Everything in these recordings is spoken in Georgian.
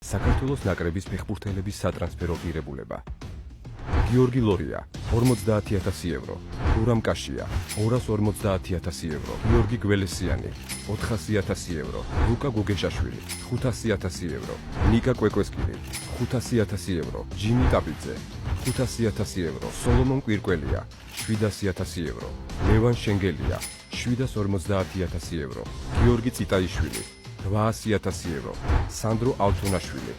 საქართველოს ნაკრების ფეხბურთელების სატრანსფერო პირებულება. გიორგი ლორია 50.000 евро, გურამ კაშია 250.000 евро, გიორგი გველესიანი 400.000 евро, ლუკა გუგეშაშვილი 500.000 евро, ნიკა კვეკვესკილი 500.000 евро, ჯიმი ტაპიძე 500.000 евро, სოლომონ კვირკველია 700.000 евро, ლევან შენგელია 750.000 евро, გიორგი ციტაიშვილი 800.000 евро, სანდრო ალთუნაშვილი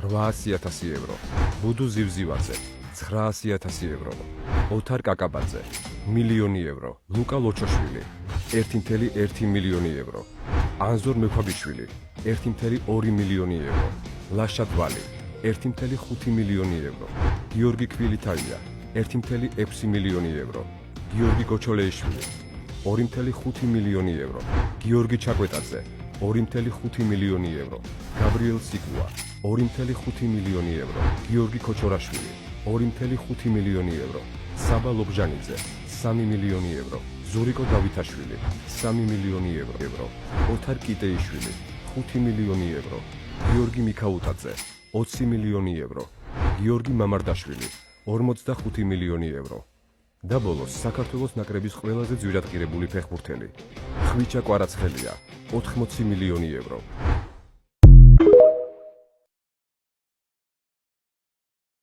800.000 евро, ბუდუ ზივზივაძე 900.000 евро, ოთარ კაკაბაძე 1.000.000 евро, ლუკა ლოჩოშვილი 1.1 მილიონი евро, ანზორ მექვაბიშვილი 1.2 მილიონი евро, ლაშა დვალი 1.5 მილიონი евро, გიორგი ქვილითაია 1.6 მილიონი евро, გიორგი გოჩოლეიშვილი 2.5 მილიონი евро, გიორგი ჩაკვეტაძე 2.5 მილიონი евро, გაბრიელ სიკუა 2.5 მილიონი евро, გიორგი ქოჩორაშვილი 2.5 მილიონი евро, საბა ლობჟანიძე 3 მილიონი евро, ზურიკო დავითაშვილი 3 მილიონი евро, ოთარ კიტეიშვილი 5 მილიონი евро, გიორგი მიქაუტაძე 20 მილიონი евро, გიორგი მამარდაშვილი 45 მილიონი евро. და ბოლოს საქართველოს ნაკრების ყველაზე ძვირადღირებული ფეხბურთელი ხვიჩა კვარაცხელია 80 მილიონი евро.